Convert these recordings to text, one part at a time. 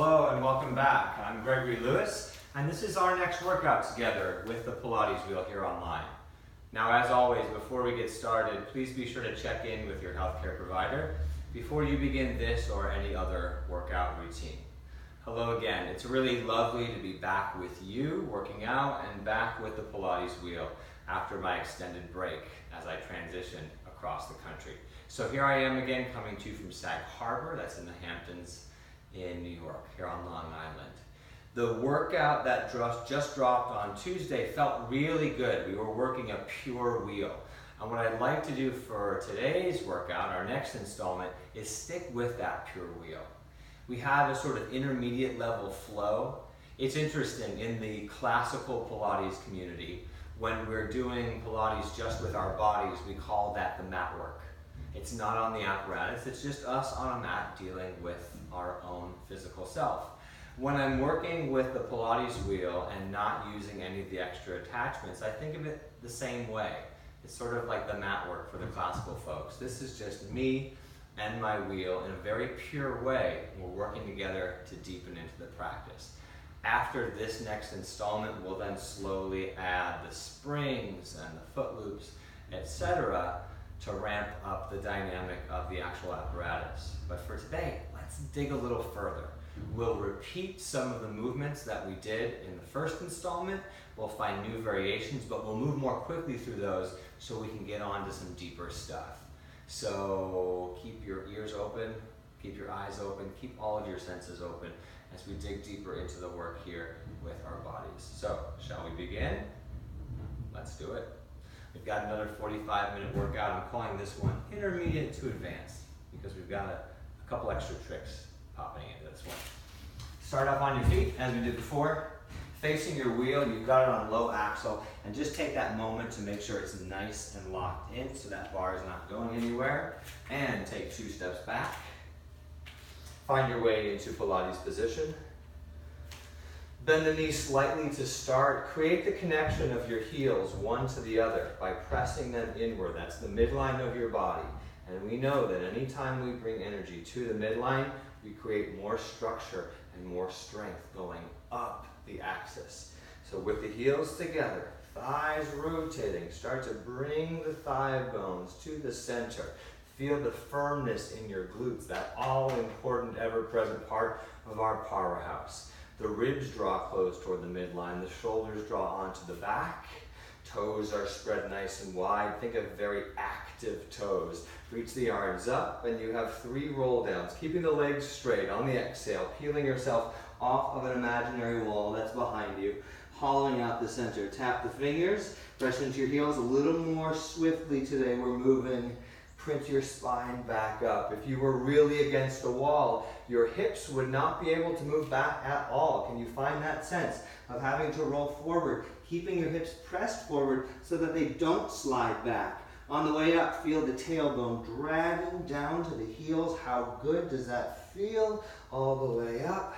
Hello and welcome back. I'm Gregory Lewis, and this is our next workout together with the Pilates wheel here online. Now, as always, before we get started, please be sure to check in with your healthcare provider before you begin this or any other workout routine. Hello again. It's really lovely to be back with you, working out, and back with the Pilates wheel after my extended break as I transition across the country. So here I am again, coming to you from Sag Harbor, that's in the Hamptons in New York, here on Long Island. The workout that just dropped on Tuesday felt really good. We were working a pure wheel. And what I'd like to do for today's workout, our next installment, is stick with that pure wheel. We have a sort of intermediate level flow. It's interesting, in the classical Pilates community, when we're doing Pilates just with our bodies, we call that the mat work. It's not on the apparatus, it's just us on a mat dealing with our own physical self. When I'm working with the Pilates wheel and not using any of the extra attachments, I think of it the same way. It's sort of like the mat work for the classical folks. This is just me and my wheel in a very pure way. We're working together to deepen into the practice. After this next installment, we'll then slowly add the springs and the foot loops, etc., to ramp up the dynamic of the actual apparatus. But for today, let's dig a little further. We'll repeat some of the movements that we did in the first installment. We'll find new variations, but we'll move more quickly through those so we can get on to some deeper stuff. So keep your ears open, keep your eyes open, keep all of your senses open as we dig deeper into the work here with our bodies. So, shall we begin? Let's do it. We've got another 45-minute workout. I'm calling this one intermediate to advanced because we've got a couple extra tricks popping into this one. Start up on your feet as we did before. Facing your wheel, you've got it on low axle, and just take that moment to make sure it's nice and locked in so that bar is not going anywhere. And take 2 steps back. Find your way into Pilates position. Bend the knees slightly to start. Create the connection of your heels one to the other by pressing them inward. That's the midline of your body. And we know that anytime we bring energy to the midline, we create more structure and more strength going up the axis. So with the heels together, thighs rotating, start to bring the thigh bones to the center. Feel the firmness in your glutes, that all-important, ever-present part of our powerhouse. The ribs draw close toward the midline, the shoulders draw onto the back, toes are spread nice and wide. Think of very active toes. Reach the arms up, and you have 3 roll downs, keeping the legs straight on the exhale, peeling yourself off of an imaginary wall that's behind you, hollowing out the center. Tap the fingers, press into your heels a little more swiftly today. We're moving. Print your spine back up. If you were really against a wall, your hips would not be able to move back at all. Can you find that sense of having to roll forward, keeping your hips pressed forward so that they don't slide back? On the way up, feel the tailbone dragging down to the heels. How good does that feel? All the way up.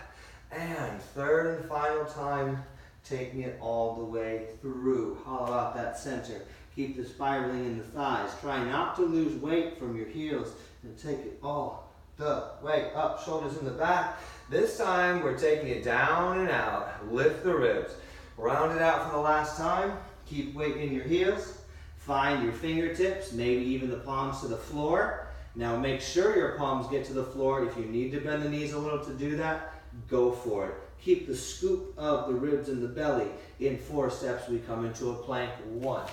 And third and final time, taking it all the way through. Hollow out that center. Keep the spiraling in the thighs. Try not to lose weight from your heels and take it all the way up. Shoulders in the back. This time we're taking it down and out. Lift the ribs. Round it out for the last time. Keep weight in your heels. Find your fingertips, maybe even the palms to the floor. Now make sure your palms get to the floor. If you need to bend the knees a little to do that, go for it. Keep the scoop of the ribs and the belly. In 4 steps we come into a plank. 1,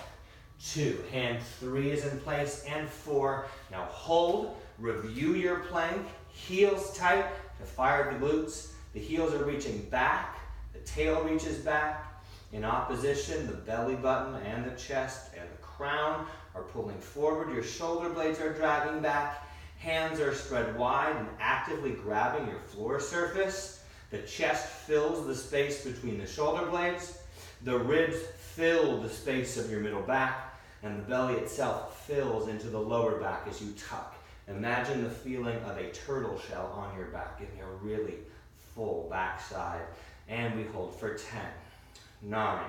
2, hand 3 is in place, and 4. Now hold, review your plank, heels tight to fire the glutes. The heels are reaching back, the tail reaches back. In opposition, the belly button and the chest and the crown are pulling forward. Your shoulder blades are dragging back. Hands are spread wide and actively grabbing your floor surface. The chest fills the space between the shoulder blades. The ribs fill the space of your middle back. And the belly itself fills into the lower back as you tuck. Imagine the feeling of a turtle shell on your back, giving a really full backside. And we hold for 10, 9,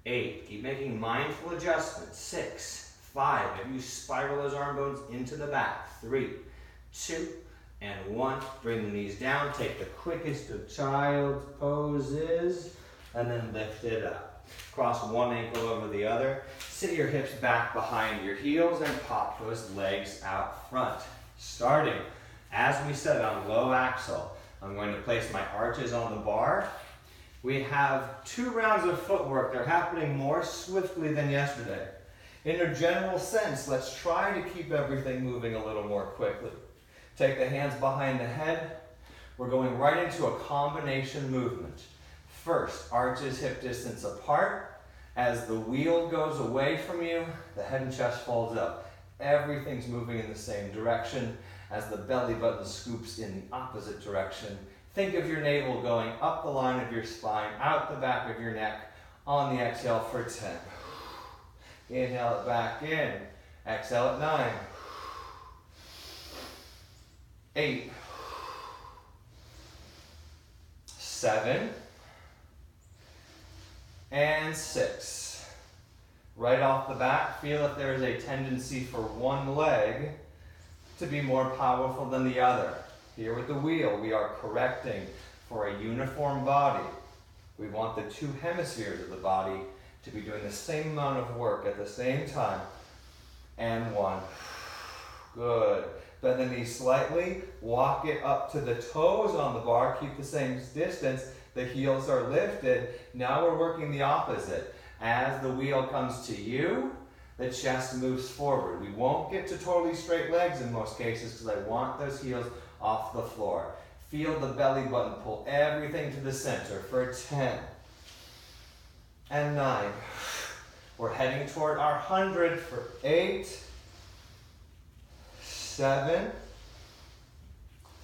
8. Keep making mindful adjustments. 6, 5. Maybe you spiral those arm bones into the back. 3, 2, and 1. Bring the knees down, take the quickest of child's poses, and then lift it up. Cross one ankle over the other, sit your hips back behind your heels, and pop those legs out front. Starting, as we said, on low axle. I'm going to place my arches on the bar. We have 2 rounds of footwork. They're happening more swiftly than yesterday. In a general sense, let's try to keep everything moving a little more quickly. Take the hands behind the head. We're going right into a combination movement. First, arches hip distance apart. As the wheel goes away from you, the head and chest folds up. Everything's moving in the same direction as the belly button scoops in the opposite direction. Think of your navel going up the line of your spine, out the back of your neck on the exhale for 10. Inhale it back in. Exhale at 9. 8. 7. And 6. Right off the bat, feel if there is a tendency for one leg to be more powerful than the other. Here with the wheel, we are correcting for a uniform body. We want the 2 hemispheres of the body to be doing the same amount of work at the same time. And 1. Good. Bend the knees slightly, walk it up to the toes on the bar, keep the same distance, the heels are lifted. Now we're working the opposite. As the wheel comes to you, the chest moves forward. We won't get to totally straight legs in most cases because I want those heels off the floor. Feel the belly button pull everything to the center for 10. And 9. We're heading toward our 100 for 8. 7.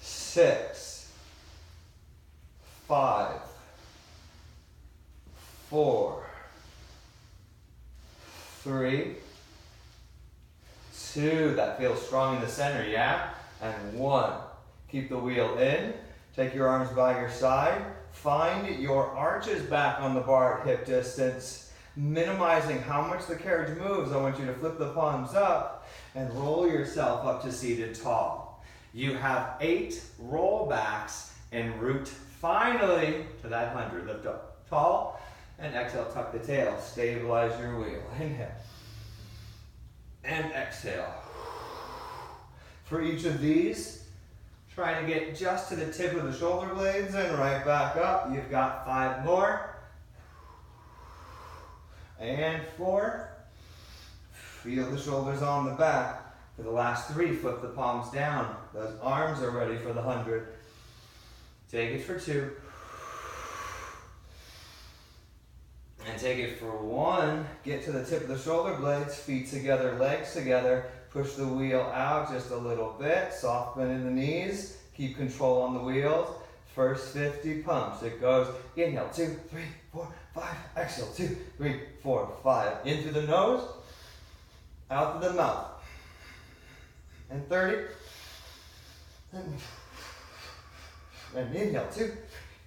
6. 5. 4. 3. 2. That feels strong in the center, yeah? And 1. Keep the wheel in. Take your arms by your side. Find your arches back on the bar at hip distance, minimizing how much the carriage moves. I want you to flip the palms up and roll yourself up to seated tall. You have 8 rollbacks en route finally to that 100. Lift up tall and exhale, tuck the tail. Stabilize your wheel. Inhale and exhale. For each of these, try to get just to the tip of the shoulder blades and right back up. You've got 5 more. And 4. Feel the shoulders on the back. For the last 3, flip the palms down. Those arms are ready for the 100. Take it for 2. And take it for 1. Get to the tip of the shoulder blades, feet together, legs together. Push the wheel out just a little bit. Soft bend in the knees. Keep control on the wheels. First 50 pumps. It goes inhale, 2, 3, 4, 5. Exhale, 2, 3, 4, 5. In through the nose, out through the mouth. And 30. And inhale, 2,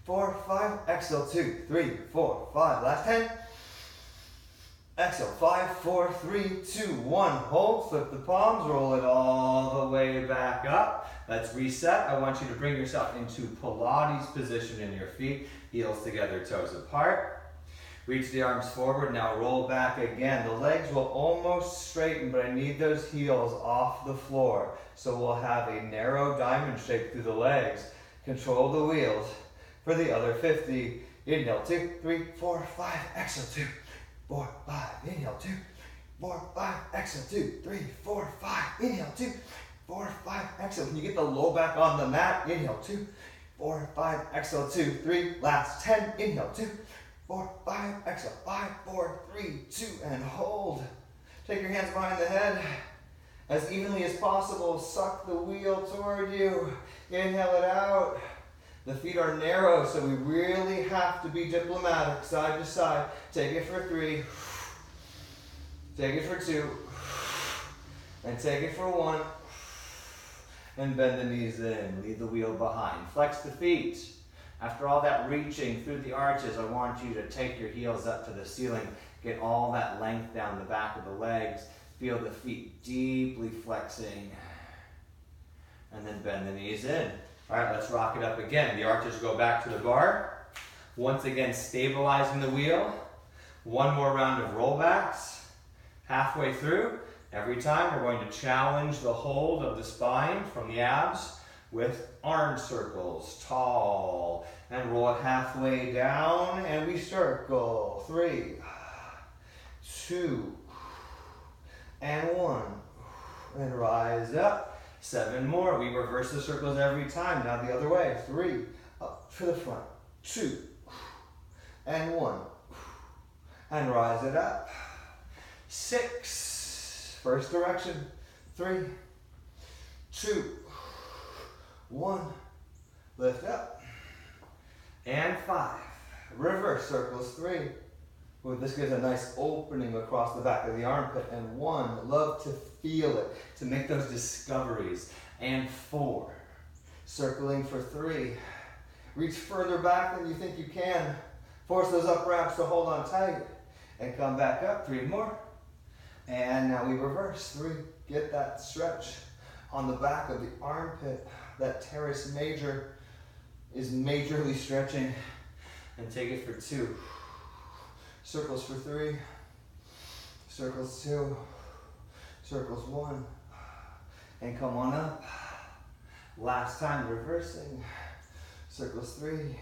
4, 5. Exhale, 2, 3, 4, 5. Last 10. Exhale, 5, 4, 3, 2, 1. Hold, flip the palms, roll it all the way back up. Let's reset. I want you to bring yourself into Pilates position in your feet. Heels together, toes apart. Reach the arms forward. Now roll back again. The legs will almost straighten, but I need those heels off the floor. So we'll have a narrow diamond shape through the legs. Control the wheels for the other 50. Inhale, 2, 3, 4, 5. Exhale, 2, 4, 5. Inhale, 2, 4, 5. Exhale, 2, 3, 4, 5. Inhale, 2, 4, 5. Exhale. Can you get the low back on the mat? Inhale, 2, 4, 5. Exhale, 2, 3. Last 10. Inhale, 2, 4, 5. Exhale, 5, 4, 3, 2, and hold. Take your hands behind the head. As evenly as possible, suck the wheel toward you. Inhale it out. The feet are narrow, so we really have to be diplomatic, side to side. Take it for 3. Take it for 2. And take it for 1. And bend the knees in. Leave the wheel behind. Flex the feet. After all that reaching through the arches, I want you to take your heels up to the ceiling. Get all that length down the back of the legs. Feel the feet deeply flexing. and then bend the knees in. All right, let's rock it up again. The arches go back to the bar. Once again, stabilizing the wheel. One more round of rollbacks. Halfway through, every time we're going to challenge the hold of the spine from the abs with arm circles, tall, and roll it halfway down, and we circle. 3, 2, and 1, and rise up. 7 more. We reverse the circles every time. Now the other way. 3, up to the front. 2, and 1, and rise it up. 6, first direction. 3, 2, 1, lift up. And 5, reverse circles. 3, ooh, this gives a nice opening across the back of the armpit. And 1, love to feel it, to make those discoveries. And 4, circling for 3. Reach further back than you think you can. Force those up ramps to hold on tight. And come back up. 3 more. And now we reverse. 3, get that stretch on the back of the armpit. That teres major is majorly stretching. And take it for 2. Circles for 3. Circles 2. Circles 1. And come on up. Last time, reversing. Circles 3.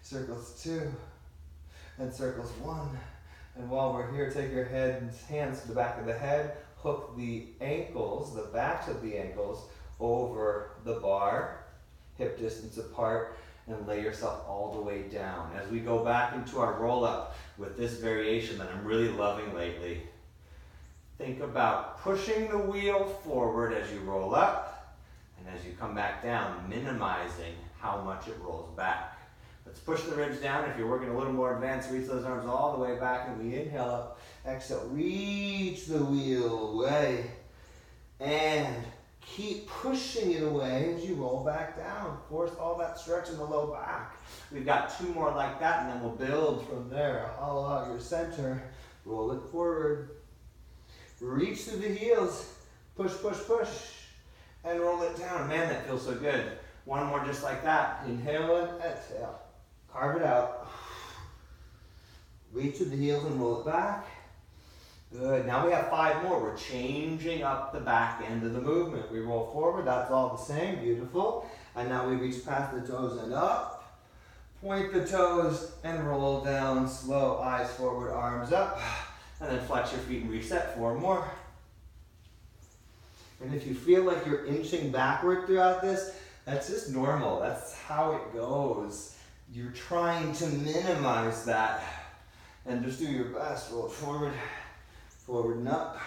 Circles 2. And circles 1. And while we're here, take your hands to the back of the head. Hook the ankles, the backs of the ankles, over the bar, hip distance apart, and lay yourself all the way down. As we go back into our roll up with this variation that I'm really loving lately, think about pushing the wheel forward as you roll up, and as you come back down, minimizing how much it rolls back. Let's push the ribs down. If you're working a little more advanced, reach those arms all the way back, and we inhale up. Exhale, reach the wheel away, and keep pushing it away as you roll back down. Force all that stretch in the low back. We've got 2 more like that, and then we'll build from there. Hollow out your center. Roll it forward. Reach through the heels. Push, push, push. And roll it down. Man, that feels so good. 1 more just like that. Inhale and exhale. Carve it out. Reach through the heels and roll it back. Good. Now we have 5 more. We're changing up the back end of the movement. We roll forward. That's all the same. Beautiful. And now we reach past the toes and up. Point the toes and roll down. Slow. Eyes forward. Arms up. And then flex your feet and reset. 4 more. And if you feel like you're inching backward throughout this, that's just normal. That's how it goes. You're trying to minimize that. And just do your best. Roll it forward. Forward and up.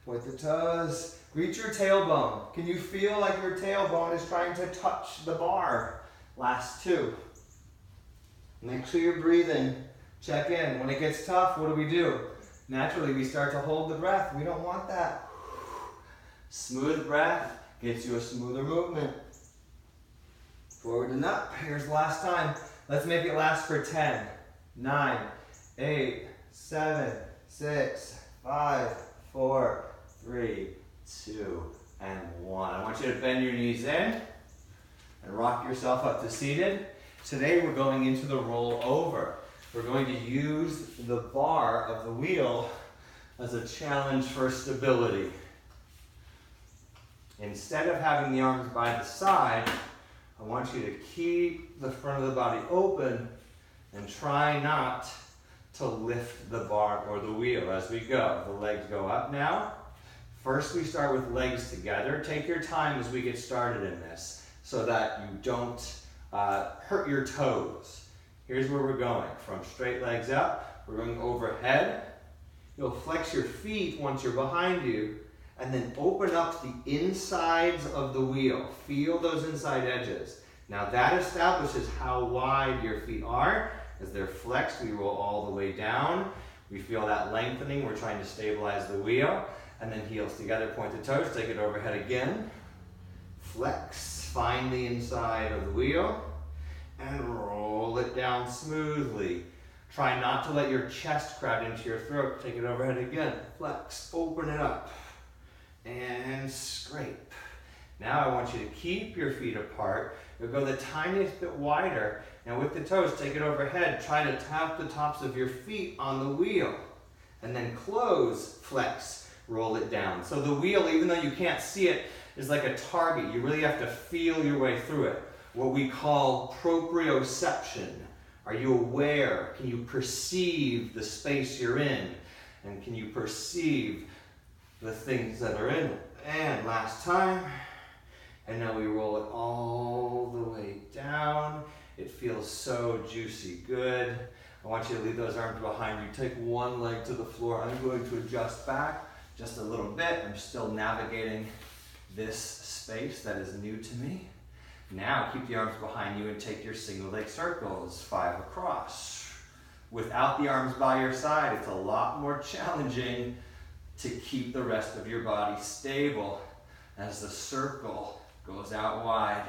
Point the toes. Reach your tailbone. Can you feel like your tailbone is trying to touch the bar? Last 2. Make sure you're breathing. Check in. When it gets tough, what do? Naturally, we start to hold the breath. We don't want that. Smooth breath gets you a smoother movement. Forward and up. Here's the last time. Let's make it last for 10, 9, 8, 7, 6, 5, 4, 3, 2, and 1. I want you to bend your knees in and rock yourself up to seated. Today we're going into the roll over. We're going to use the bar of the wheel as a challenge for stability. Instead of having the arms by the side, I want you to keep the front of the body open and try not to lift the bar or the wheel as we go. The legs go up now. First we start with legs together. Take your time as we get started in this so that you don't hurt your toes. Here's where we're going. From straight legs up, we're going overhead. You'll flex your feet once you're behind you, and then open up the insides of the wheel. Feel those inside edges. Now that establishes how wide your feet are. As they're flexed, we roll all the way down. We feel that lengthening. We're trying to stabilize the wheel. And then heels together, point the toes, take it overhead again. Flex, find the inside of the wheel, and roll it down smoothly. Try not to let your chest crowd into your throat. Take it overhead again. Flex, open it up, and scrape. Now I want you to keep your feet apart. You'll go the tiniest bit wider. Now with the toes, take it overhead. Try to tap the tops of your feet on the wheel. And then close, flex, roll it down. So the wheel, even though you can't see it, is like a target. You really have to feel your way through it. What we call proprioception. Are you aware? Can you perceive the space you're in? And can you perceive the things that are in it? And last time. And now we roll it all the way down. It feels so juicy good. I want you to leave those arms behind you. Take one leg to the floor. I'm going to adjust back just a little bit. I'm still navigating this space that is new to me. Now keep the arms behind you and take your single leg circles, 5 across. Without the arms by your side, it's a lot more challenging to keep the rest of your body stable as the circle goes out wide.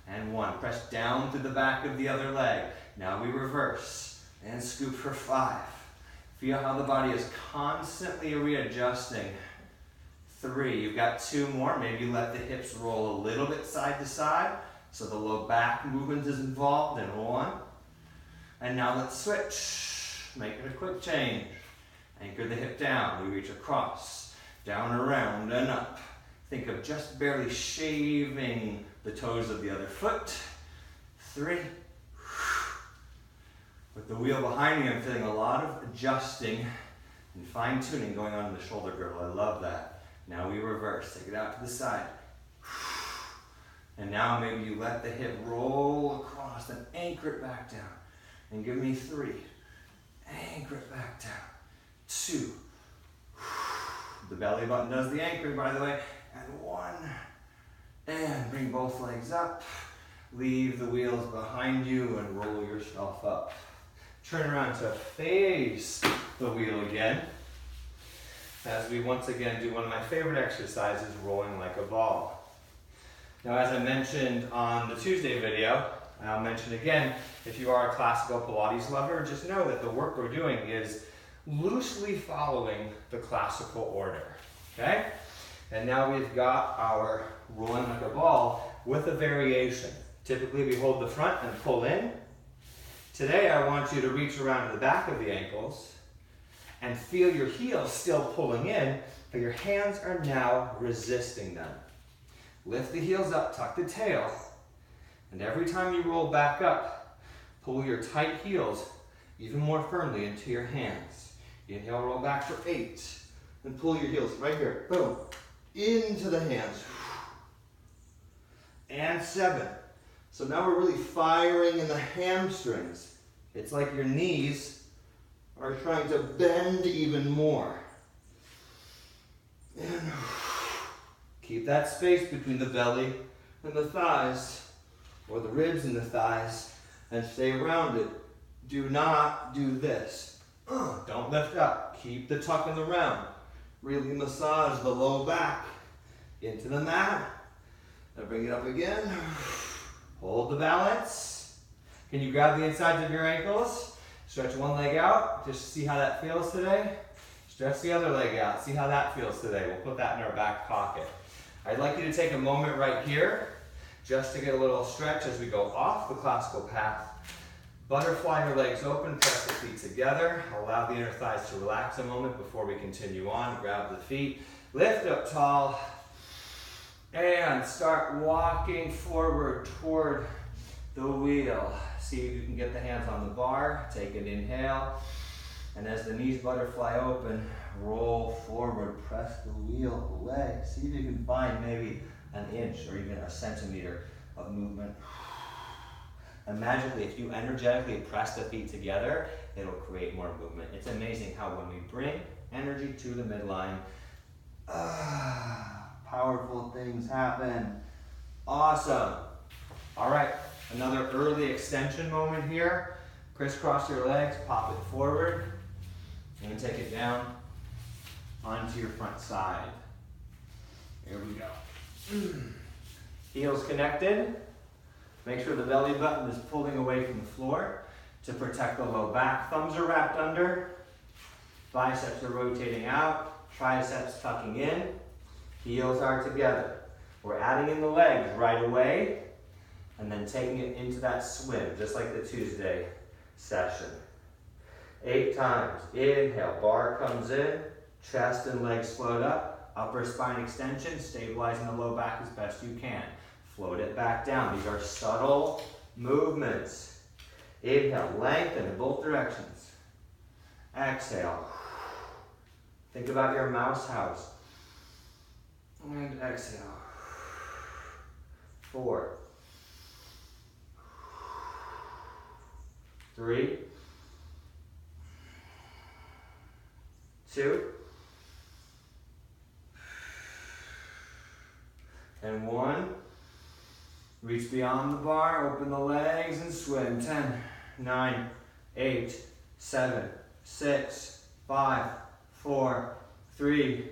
And 1, press down to the back of the other leg. Now we reverse and scoop for 5. Feel how the body is constantly readjusting. 3, you've got 2 more. Maybe let the hips roll a little bit side to side so the low back movement is involved in 1. And now let's switch. Make it a quick change. Anchor the hip down. We reach across, down, around, and up. Think of just barely shaving the toes of the other foot. 3. With the wheel behind me, I'm feeling a lot of adjusting and fine-tuning going on in the shoulder girdle. I love that. Now we reverse. Take it out to the side. And now maybe you let the hip roll across and anchor it back down. And give me 3. Anchor it back down. 2. The belly button does the anchoring, by the way. And 1. And bring both legs up. Leave the wheels behind you and roll yourself up. Turn around to face the wheel again. As we once again do one of my favorite exercises, rolling like a ball. Now, as I mentioned on the Tuesday video, I'll mention again, if you are a classical Pilates lover, just know that the work we're doing is loosely following the classical order, okay? And now we've got our rolling like a ball with a variation. Typically, we hold the front and pull in. Today, I want you to reach around to the back of the ankles and feel your heels still pulling in, but your hands are now resisting them. Lift the heels up, tuck the tail, and every time you roll back up, pull your tight heels even more firmly into your hands. Inhale, roll back for 8, and pull your heels right here, boom, into the hands. And 7. So now we're really firing in the hamstrings. It's like your knees are trying to bend even more. And keep that space between the belly and the thighs, or the ribs and the thighs, and stay around it. Do not do this. Don't lift up. Keep the tuck in the round. Really massage the low back into the mat. Now bring it up again. Hold the balance. Can you grab the insides of your ankles? Stretch one leg out. Just see how that feels today. Stretch the other leg out. See how that feels today. We'll put that in our back pocket. I'd like you to take a moment right here just to get a little stretch as we go off the classical path. Butterfly your legs open, press the feet together. Allow the inner thighs to relax a moment before we continue on. Grab the feet, lift up tall, and start walking forward toward the wheel. See if you can get the hands on the bar. Take an inhale. And as the knees butterfly open, roll forward, press the wheel away. See if you can find maybe an inch or even a centimeter of movement. And magically, if you energetically press the feet together, it'll create more movement. It's amazing how when we bring energy to the midline, powerful things happen. Awesome. All right, another early extension moment here. Crisscross your legs, pop it forward, and take it down onto your front side. Here we go. Heels connected. Make sure the belly button is pulling away from the floor to protect the low back. Thumbs are wrapped under. Biceps are rotating out. Triceps tucking in. Heels are together. We're adding in the legs right away and then taking it into that swim, just like the Tuesday session. 8 times. Inhale, bar comes in, chest and legs float up, upper spine extension, stabilizing the low back as best you can. Float it back down. These are subtle movements. Inhale, lengthen in both directions. Exhale. Think about your mouse house. And exhale. 4, 3, 2, and 1. Reach beyond the bar, open the legs and swim. 10, 9, 8, 7, 6, 5, 4, 3,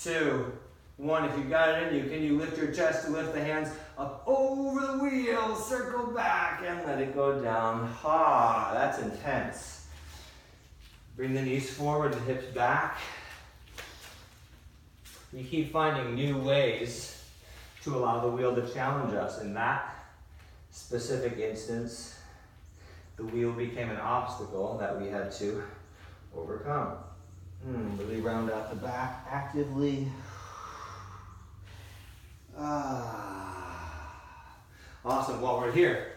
2, 1. If you got it in you, can you lift your chest to lift the hands up over the wheel, circle back and let it go down. Ha, that's intense. Bring the knees forward, the hips back. We keep finding new ways to allow the wheel to challenge us. In that specific instance, the wheel became an obstacle that we had to overcome. Really round out the back actively. Awesome, while we're here,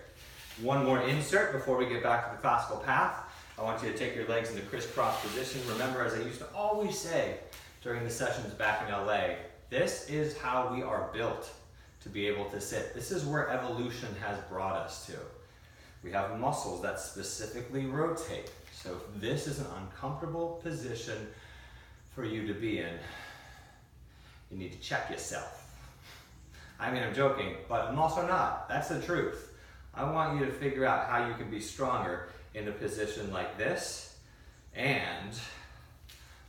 one more insert before we get back to the classical path. I want you to take your legs into crisscross position. Remember, as I used to always say during the sessions back in LA, this is how we are built to be able to sit. This is where evolution has brought us to. We have muscles that specifically rotate. So if this is an uncomfortable position for you to be in, you need to check yourself. I mean, I'm joking, but I'm also not. That's the truth. I want you to figure out how you can be stronger in a position like this and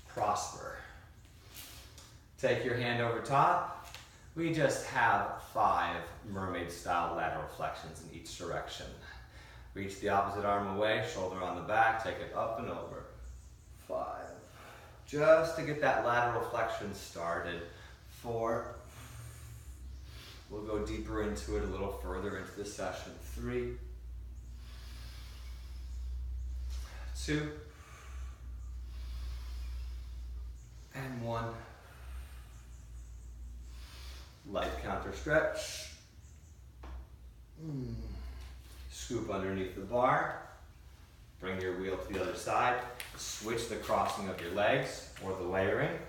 prosper. Take your hand over top. We just have 5 mermaid-style lateral flexions in each direction. Reach the opposite arm away, shoulder on the back, take it up and over. 5. Just to get that lateral flexion started. 4. We'll go deeper into it a little further into the session. 3, 2, and 1. Light counter stretch. Scoop underneath the bar. Bring your wheel to the other side. Switch the crossing of your legs or the layering.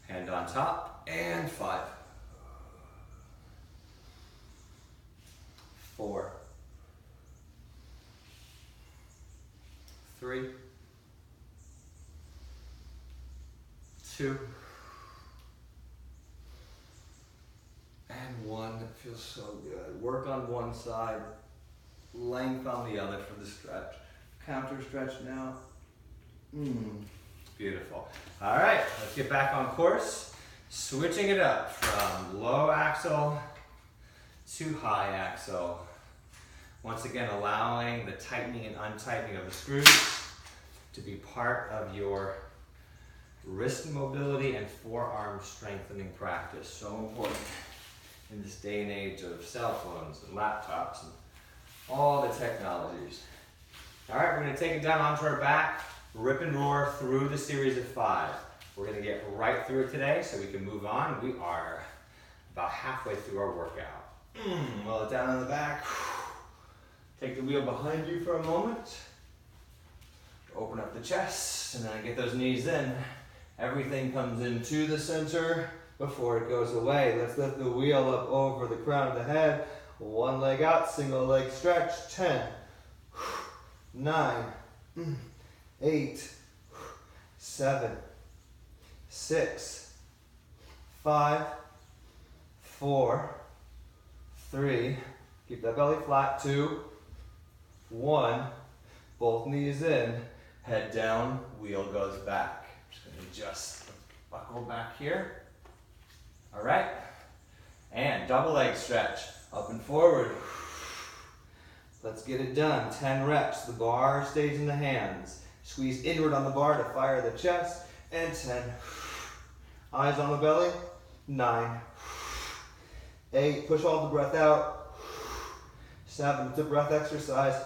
Hand on top. And 5. 4, 3, 2, and 1. That feels so good. Work on one side, length on the other for the stretch. Counter stretch now. Beautiful. All right, let's get back on course. Switching it up from low axle to high axle. Once again, allowing the tightening and untightening of the screws to be part of your wrist mobility and forearm strengthening practice. So important in this day and age of cell phones and laptops and all the technologies. All right, we're gonna take it down onto our back, rip and roar through the series of 5. We're gonna get right through it today so we can move on. We are about halfway through our workout. Roll it down on the back. Take the wheel behind you for a moment. Open up the chest and then get those knees in. Everything comes into the center before it goes away. Let's lift the wheel up over the crown of the head. One leg out, single leg stretch. 10, 9, 8, 7, 6, 5, 4, 3, keep that belly flat, 2, 1, both knees in, head down, wheel goes back. Just gonna adjust the buckle back here. All right, and double leg stretch, up and forward. Let's get it done, 10 reps, the bar stays in the hands. Squeeze inward on the bar to fire the chest, and 10. Eyes on the belly, 9, 8, push all the breath out. 7, it's a breath exercise.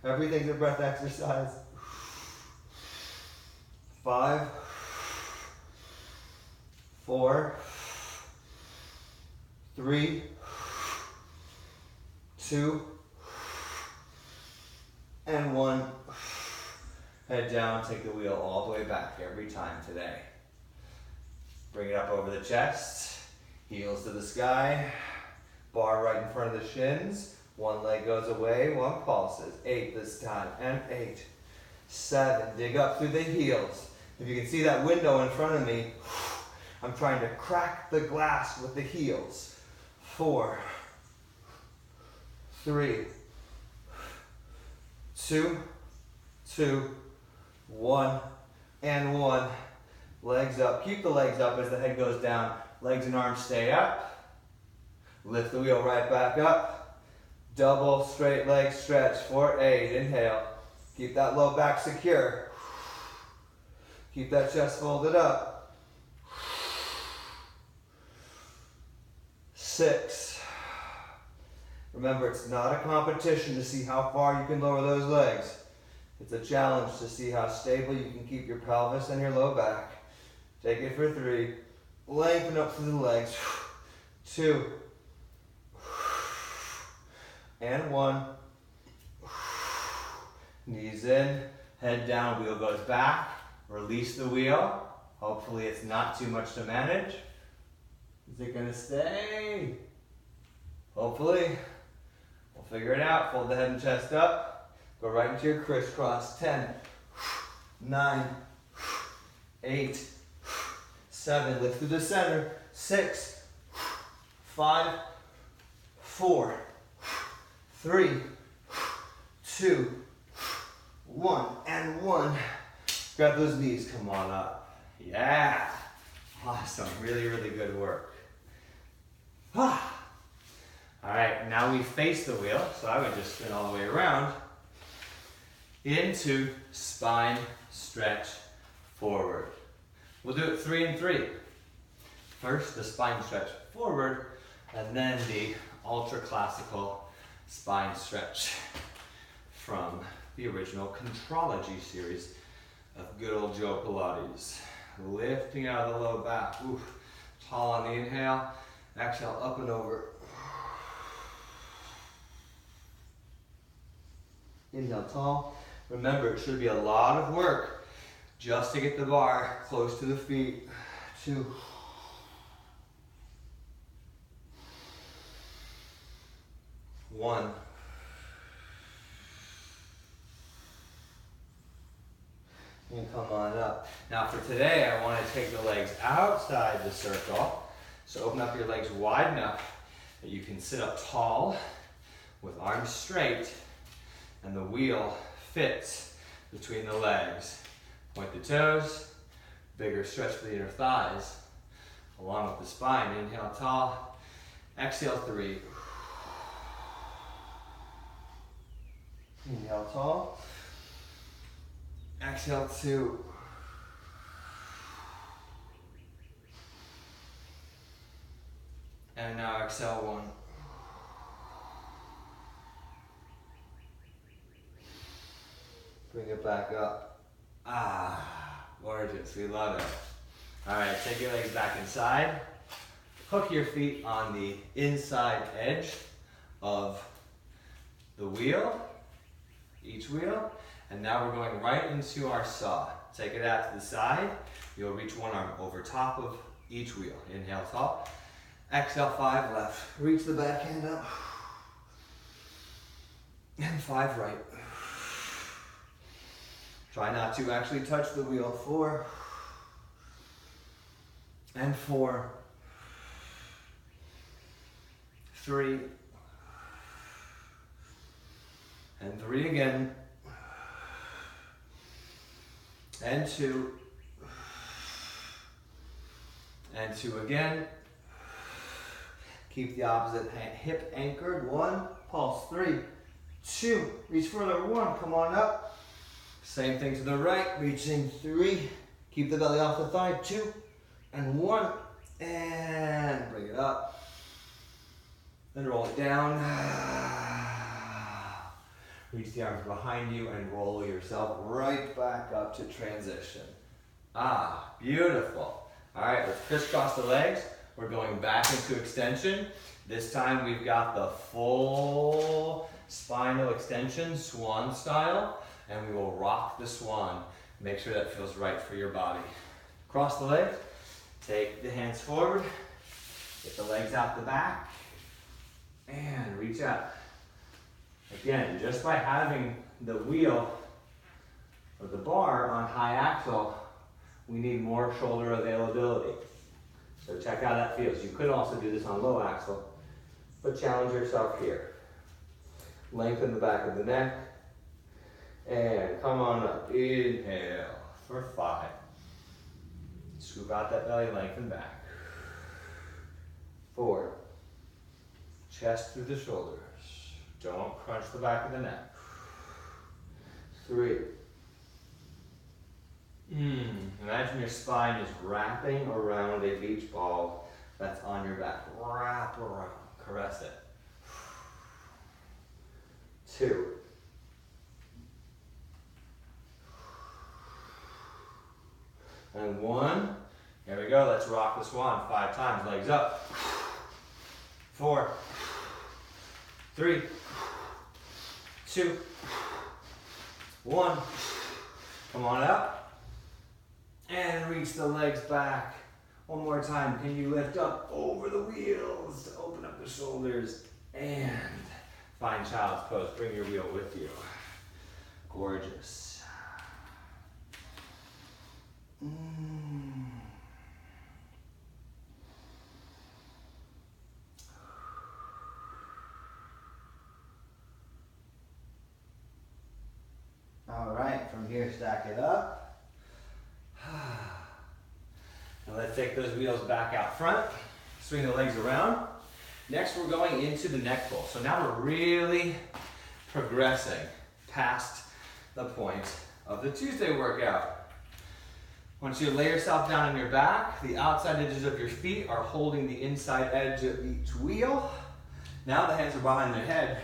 Everything's a breath exercise. 5, 4, 3, 2, and 1. Head down, take the wheel all the way back every time today. Bring it up over the chest, heels to the sky, bar right in front of the shins. One leg goes away, one pulses. 8 this time, and 8. 7, dig up through the heels. If you can see that window in front of me, I'm trying to crack the glass with the heels. 4, 3, 2, 1, and 1. Legs up. Keep the legs up as the head goes down. Legs and arms stay up. Lift the wheel right back up. Double straight leg stretch for 8. Inhale. Keep that low back secure. Keep that chest folded up. 6. Remember, it's not a competition to see how far you can lower those legs. It's a challenge to see how stable you can keep your pelvis and your low back. Take it for 3. Lengthen up through the legs. 2. And 1. Knees in, head down, wheel goes back. Release the wheel. Hopefully it's not too much to manage. Is it gonna stay? Hopefully. We'll figure it out. Fold the head and chest up. Go right into your crisscross. 10, 9, 8, 7. Lift through the center. 6, 5, 4, 3, 2, 1, and 1. Grab those knees, come on up. Yeah, awesome, really, really good work. All right, now we face the wheel, so I would just spin all the way around into spine stretch forward. We'll do it 3 and 3. First, the spine stretch forward, and then the ultra classical spine stretch from the original Contrology series of good old Joe Pilates. Lifting out of the low back. Ooh, tall on the inhale. Exhale, up and over. Inhale, tall. Remember, it should be a lot of work just to get the bar close to the feet. 2. 1. And come on up. Now for today, I want to take the legs outside the circle. So open up your legs wide enough that you can sit up tall with arms straight and the wheel fits between the legs. Point the toes, bigger stretch for the inner thighs, along with the spine. Inhale tall, exhale 3. Inhale tall. Exhale 2. And now exhale 1. Bring it back up. Gorgeous, we love it. All right, take your legs back inside. Hook your feet on the inside edge of the wheel, each wheel. And now we're going right into our saw. Take it out to the side. You'll reach one arm over top of each wheel. Inhale tall. Exhale 5 left. Reach the back hand up. And 5 right. Try not to actually touch the wheel. 4. And 4. 3. And 3 again. And 2. And 2 again. Keep the opposite hip anchored. 1, pulse. 3, 2. Reach further. 1, come on up. Same thing to the right. Reaching 3. Keep the belly off the thigh. 2 and 1. And bring it up. Then roll it down. Reach the arms behind you and roll yourself right back up to transition. Ah, beautiful. All right, let's crisscross the legs. We're going back into extension. This time we've got the full spinal extension, swan style, and we will rock the swan. Make sure that feels right for your body. Cross the legs, take the hands forward, get the legs out the back, and reach out. Again, just by having the wheel or the bar on high axle, we need more shoulder availability. So check how that feels. You could also do this on low axle, but challenge yourself here. Lengthen the back of the neck, and come on up. Inhale for 5. Scoop out that belly, lengthen back. 4. Chest through the shoulders. Don't crunch the back of the neck. 3. Imagine your spine is wrapping around a beach ball that's on your back. Wrap around. Caress it. 2. And 1. Here we go. Let's rock the swan 5 times. Legs up. 4. 3. 2. 1. Come on up. And reach the legs back. One more time. Can you lift up over the wheels to open up the shoulders? And find child's pose. Bring your wheel with you. Gorgeous. All right, from here, stack it up. Now let's take those wheels back out front. Swing the legs around. Next, we're going into the neck pull. So now we're really progressing past the point of the Tuesday workout. Once you lay yourself down on your back, the outside edges of your feet are holding the inside edge of each wheel. Now the hands are behind the head.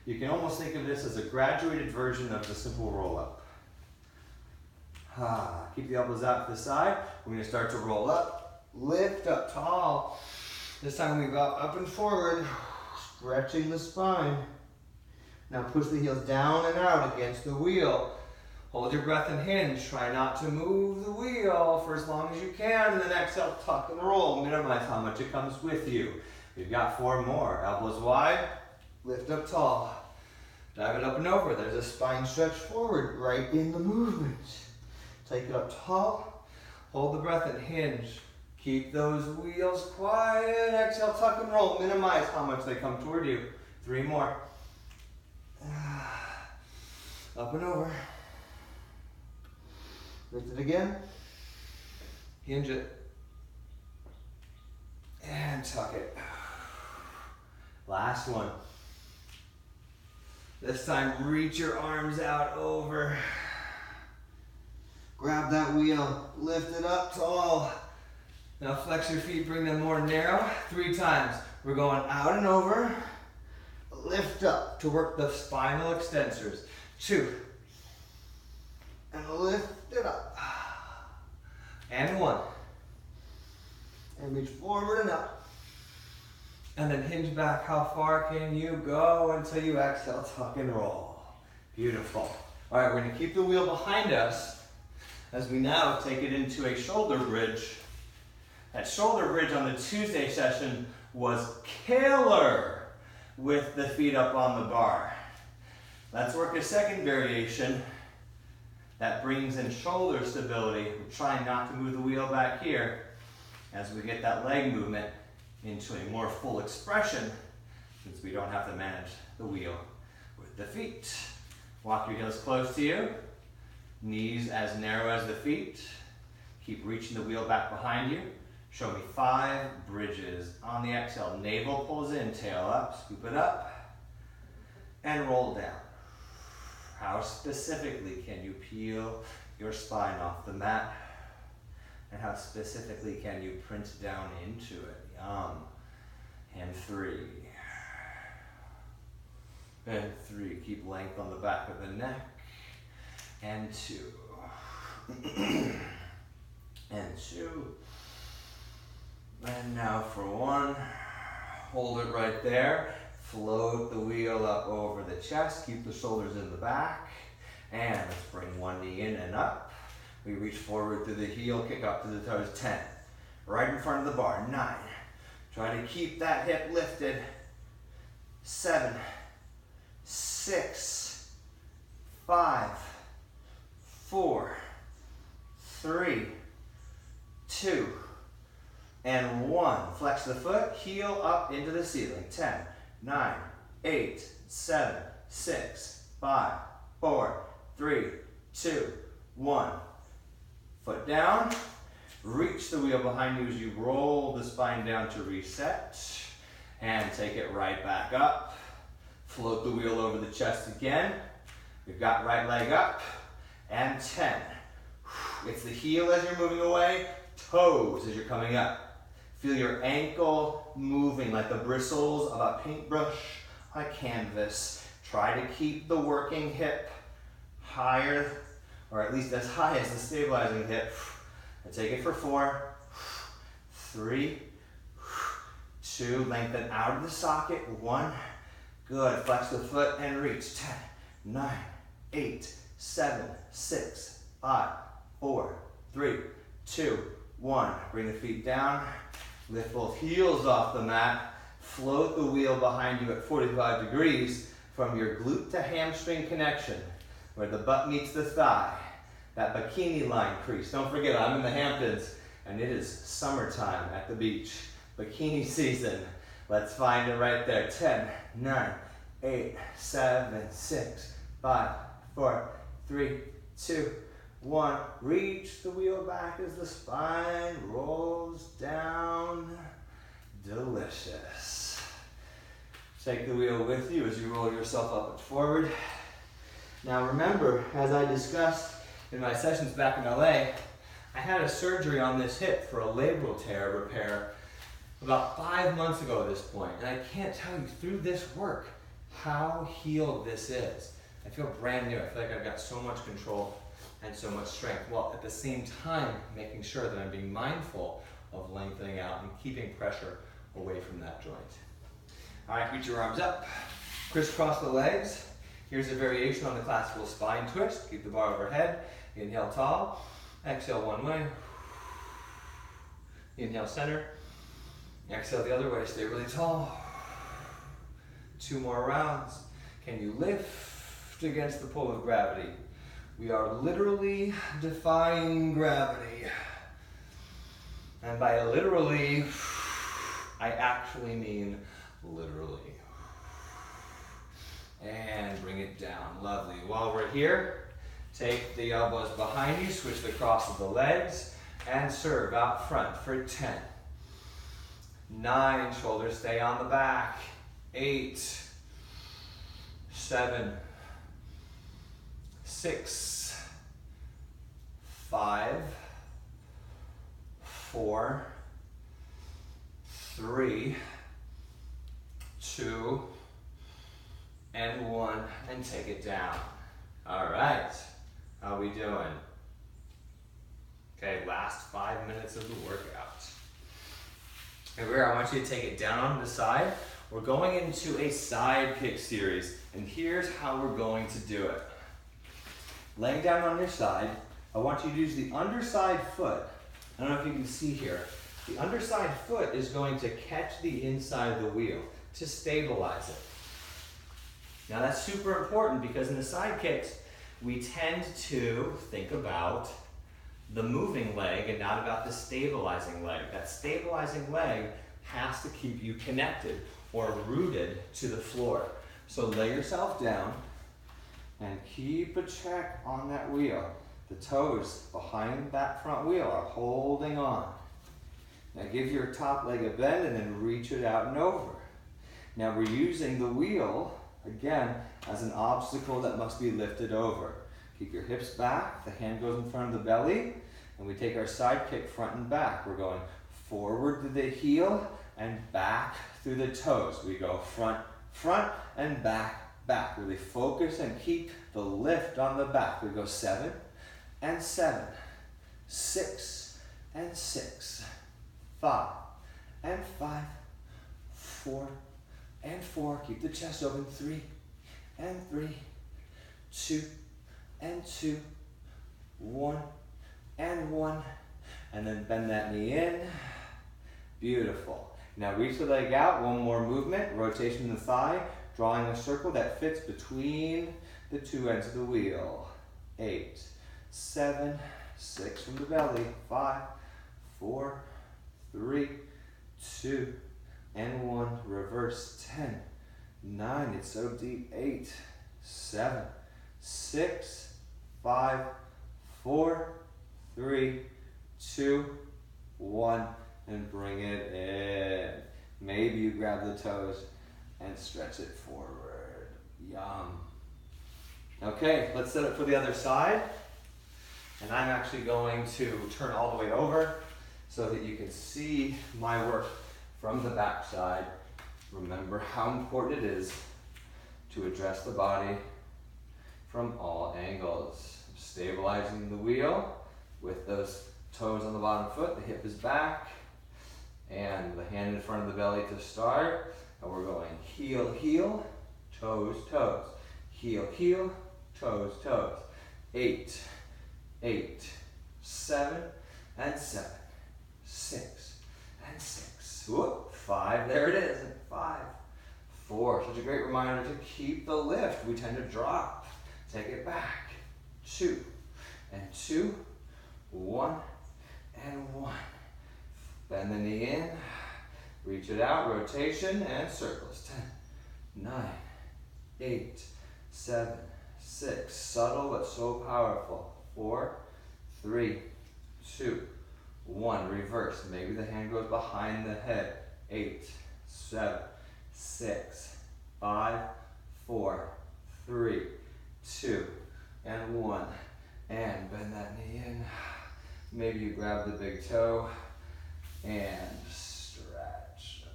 You can almost think of this as a graduated version of the simple roll-up. Keep the elbows out to the side. We're going to start to roll up, lift up tall. This time we go up and forward, stretching the spine. Now push the heels down and out against the wheel. Hold your breath and hinge. Try not to move the wheel for as long as you can. And then exhale, tuck and roll. Minimize how much it comes with you. We've got 4 more. Elbows wide, lift up tall. Dive it up and over. There's a spine stretch forward right in the movement. Take it up tall. Hold the breath and hinge. Keep those wheels quiet. Exhale, tuck and roll. Minimize how much they come toward you. 3 more. Up and over. Lift it again. Hinge it. And tuck it. Last one. This time, reach your arms out over. Grab that wheel, lift it up tall. Now flex your feet, bring them more narrow. 3 times. We're going out and over. Lift up to work the spinal extensors. 2. And lift it up. And 1. And reach forward and up. And then hinge back. How far can you go until you exhale, tuck and roll. Beautiful. All right, we're going to keep the wheel behind us as we now take it into a shoulder bridge. That shoulder bridge on the Tuesday session was killer with the feet up on the bar. Let's work a second variation that brings in shoulder stability. We're trying not to move the wheel back here as we get that leg movement into a more full expression, since we don't have to manage the wheel with the feet. Walk your heels close to you, knees as narrow as the feet. Keep reaching the wheel back behind you. Show me 5 bridges. On the exhale, navel pulls in, tail up, scoop it up, and roll down. How specifically can you peel your spine off the mat? And how specifically can you print down into it? Yum. And 3. and 3. Keep length on the back of the neck. And 2. and 2. And now for 1. Hold it right there. Float the wheel up over the chest. Keep the shoulders in the back. And let's bring one knee in and up. We reach forward through the heel, kick up to the toes. 10. Right in front of the bar. 9. Try to keep that hip lifted. 7, 6, 5, 4, 3, 2, and 1. Flex the foot, heel up into the ceiling. 10, 9, 8, 7, 6, 5, 4, 3, 2, 1. Foot down. Reach the wheel behind you as you roll the spine down to reset. And take it right back up. Float the wheel over the chest again. We've got right leg up. And 10. It's the heel as you're moving away, toes as you're coming up. Feel your ankle moving like the bristles of a paintbrush on a canvas. Try to keep the working hip higher, or at least as high as the stabilizing hip. And take it for 4, 3, 2, lengthen out of the socket. 1, good. Flex the foot and reach. 10, 9, 8, 7, 6, 5, 4, 3, 2, 1. Bring the feet down. Lift both heels off the mat. Float the wheel behind you at 45 degrees from your glute to hamstring connection, where the butt meets the thigh. That bikini line crease. Don't forget, I'm in the Hamptons, and it is summertime at the beach. Bikini season. Let's find it right there. 10, 9, 8, 7, 6, 5, 4, 3, 2, 1. Reach the wheel back as the spine rolls down. Delicious. Take the wheel with you as you roll yourself up and forward. Now remember, as I discussed in my sessions back in LA, I had a surgery on this hip for a labral tear repair about 5 months ago at this point, and I can't tell you through this work how healed this is. I feel brand new. I feel like I've got so much control and so much strength, while at the same time making sure that I'm being mindful of lengthening out and keeping pressure away from that joint. All right, reach your arms up, crisscross the legs. Here's a variation on the classical spine twist. Keep the bar overhead. Inhale tall. Exhale one way. Inhale center. Exhale the other way. Stay really tall. 2 more rounds. Can you lift against the pull of gravity? We are literally defying gravity. And by literally, I actually mean literally. And bring it down. Lovely. While we're here, take the elbows behind you, switch the cross of the legs, and serve out front for 10. 9, shoulders stay on the back. 8, 7, 6, 5, 4, 3, 2, and 1, and take it down. All right, how we doing? Okay, last 5 minutes of the workout. And I want you to take it down on the side. We're going into a side kick series, and here's how we're going to do it. Laying down on your side, I want you to use the underside foot. I don't know if you can see here. The underside foot is going to catch the inside of the wheel to stabilize it. Now that's super important because in the side kicks, we tend to think about the moving leg and not about the stabilizing leg. That stabilizing leg has to keep you connected or rooted to the floor. So lay yourself down and keep a check on that wheel. The toes behind that front wheel are holding on. Now give your top leg a bend and then reach it out and over. Now we're using the wheel, again, as an obstacle that must be lifted over. Keep your hips back, the hand goes in front of the belly, and we take our side kick front and back. We're going forward to the heel and back through the toes. We go front, front, and back, back. Really focus and keep the lift on the back. We go 7 and 7, 6 and 6, 5 and 5, 4 and 4. Keep the chest open. 3 and 3, 2 and 2, 1 and 1. And then bend that knee in. Beautiful. Now reach the leg out. One more movement. Rotation in the thigh. Drawing a circle that fits between the two ends of the wheel. 8, 7, 6 from the belly. 5, 4, 3, 2, and 1. Reverse. 10, 9. It's so deep. 8, 7, 6, 5, 4, 3, 2, 1. And bring it in. Maybe you grab the toes and stretch it forward. Yum. Okay, let's set it for the other side. And I'm actually going to turn all the way over so that you can see my work from the back side. Remember how important it is to address the body from all angles. Stabilizing the wheel with those toes on the bottom foot. The hip is back. And the hand in front of the belly to start. And we're going heel, heel, toes, toes. Heel, heel, toes, toes. 8, 8, 7, and 7. 6, and 6. Whoop, 5, there it is. 5, 4. Such a great reminder to keep the lift. We tend to drop. Take it back. 2, and 2, 1, and 1. Bend the knee in, reach it out, rotation, and circles. 10, 9, 8, 7, 6. Subtle but so powerful. 4, 3, 2, 1. Reverse. Maybe the hand goes behind the head. 8, 7, 6, 5, 4, 3, 2, and 1. And bend that knee in. Maybe you grab the big toe. And stretch.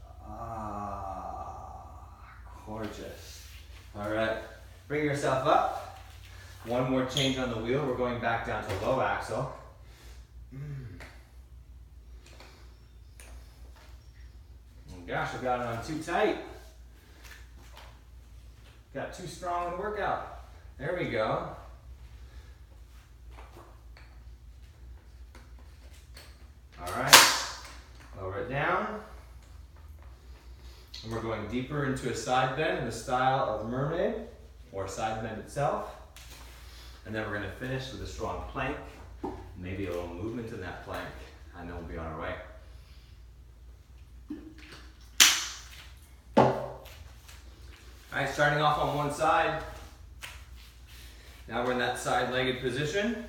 Gorgeous. All right, bring yourself up. One more change on the wheel. We're going back down to low axle. Oh gosh, I got it on too tight. Got too strong in the workout. There we go. All right. Lower it down. And we're going deeper into a side bend in the style of mermaid or side bend itself. And then we're going to finish with a strong plank. Maybe a little movement in that plank. And then we'll be on our way. All right, starting off on one side. Now we're in that side-legged position.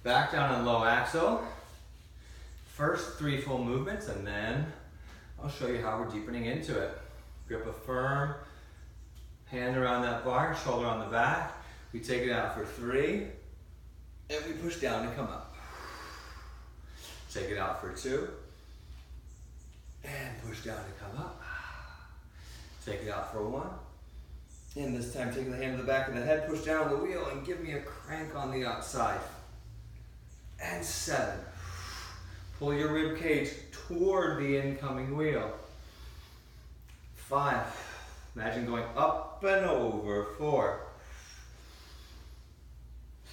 Back down on low axle. First 3 full movements, and then I'll show you how we're deepening into it. Grip a firm hand around that bar, shoulder on the back. We take it out for 3, and we push down and come up. Take it out for 2, and push down and come up. Take it out for 1, and this time take the hand to the back of the head, push down the wheel, and give me a crank on the outside. And 7. Pull your rib cage toward the incoming wheel. 5. Imagine going up and over. 4.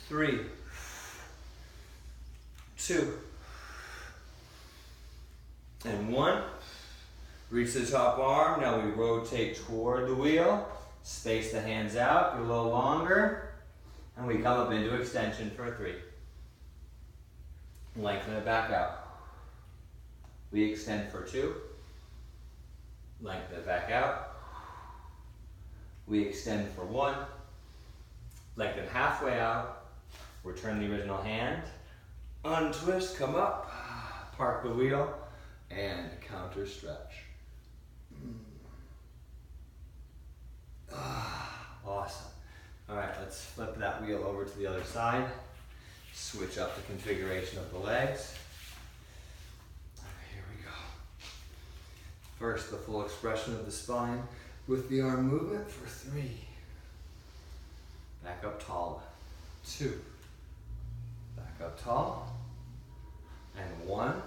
3. 2. And 1. Reach the top arm. Now we rotate toward the wheel. Space the hands out. Go a little longer. And we come up into extension for 3. Lengthen it back out. We extend for 2. Lengthen it back out. We extend for 1. Lengthen halfway out. Return the original hand. Untwist, come up. Park the wheel. And counter stretch. Awesome. All right, let's flip that wheel over to the other side. Switch up the configuration of the legs. Here we go. First, the full expression of the spine. with the arm movement for 3. Back up tall. 2. Back up tall. And 1.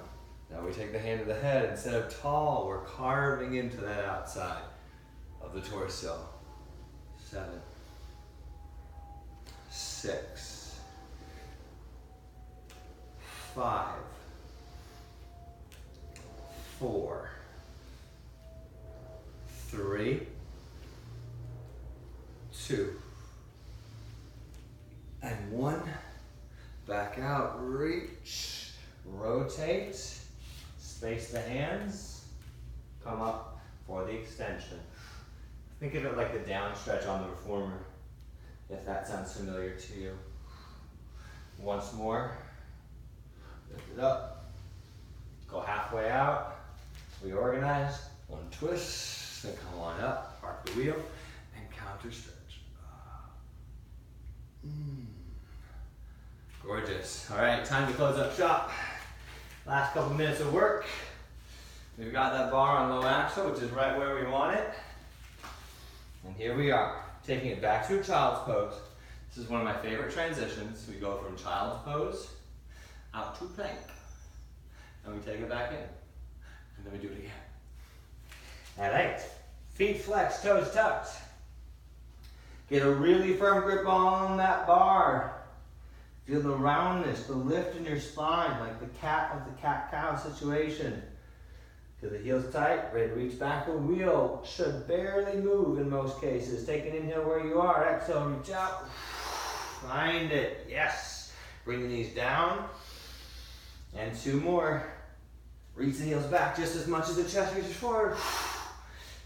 Now we take the hand to the head. Instead of tall, we're carving into that outside of the torso. 7. 6. 5. 4. 3. 2. And 1. Back out, reach, rotate, space the hands, come up for the extension. Think of it like the down stretch on the reformer, if that sounds familiar to you. Once more, lift it up, go halfway out, reorganize, 1 twist, then come on up, park the wheel, and counter stretch. Gorgeous. All right, time to close up shop. Last couple minutes of work. We've got that bar on low axle, which is right where we want it. And here we are, taking it back to a child's pose. This is one of my favorite transitions. We go from child's pose out to plank. And we take it back in. And then we do it again. All right, feet flexed, toes tucked. Get a really firm grip on that bar. Feel the roundness, the lift in your spine, like the cat of the cat-cow situation. Feel the heels tight, ready to reach back. The wheel should barely move in most cases. Take an inhale where you are. Exhale, reach out. Find it. Yes. Bring the knees down. And 2 more. Reach the heels back just as much as the chest reaches forward.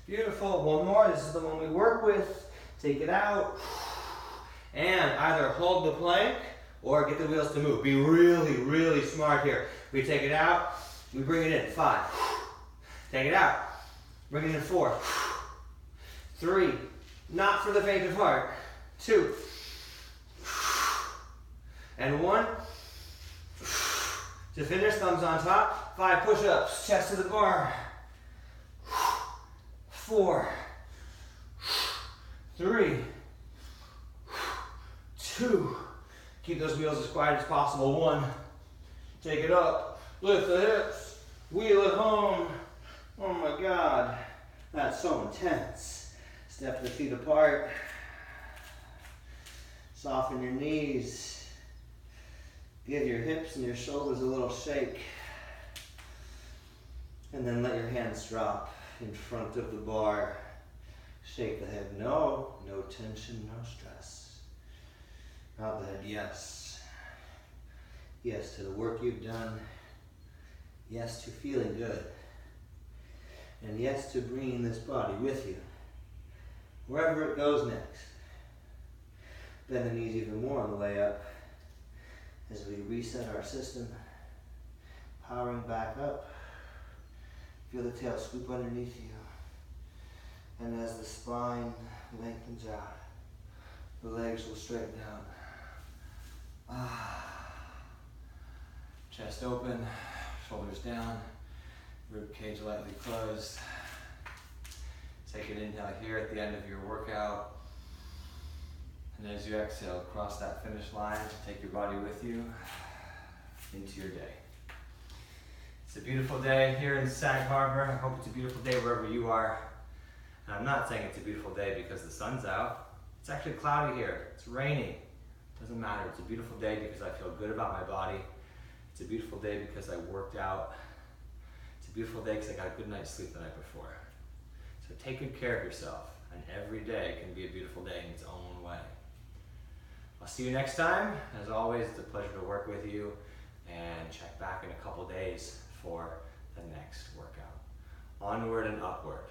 Beautiful. 1 more. This is the one we work with. Take it out. And either hold the plank or get the wheels to move. Be really, really smart here. We take it out, we bring it in. 5. Take it out, bring it in. 4. 3. Not for the faint of heart. 2. And 1. To finish, thumbs on top. 5 push-ups, chest to the bar. 4. 3. 2. Keep those wheels as quiet as possible. 1. Take it up. Lift the hips. Wheel it home. Oh my God. That's so intense. Step the feet apart. Soften your knees. Give your hips and your shoulders a little shake. And then let your hands drop in front of the bar. Shake the head. No tension, no stress. Nod the head, yes. Yes to the work you've done. Yes to feeling good. And yes to bringing this body with you, wherever it goes next. Bend the knees even more on the way up as we reset our system. Powering back up. Feel the tail scoop underneath you. And as the spine lengthens out, the legs will straighten down. Chest open, shoulders down, rib cage lightly closed. Take an inhale here at the end of your workout. And as you exhale, cross that finish line, take your body with you into your day. It's a beautiful day here in Sag Harbor. I hope it's a beautiful day wherever you are. And I'm not saying it's a beautiful day because the sun's out. It's actually cloudy here. It's raining. Doesn't matter. It's a beautiful day because I feel good about my body. It's a beautiful day because I worked out. It's a beautiful day because I got a good night's sleep the night before. So take good care of yourself, and every day can be a beautiful day in its own way. I'll see you next time. As always, it's a pleasure to work with you, and check back in a couple days for the next workout. Onward and upward.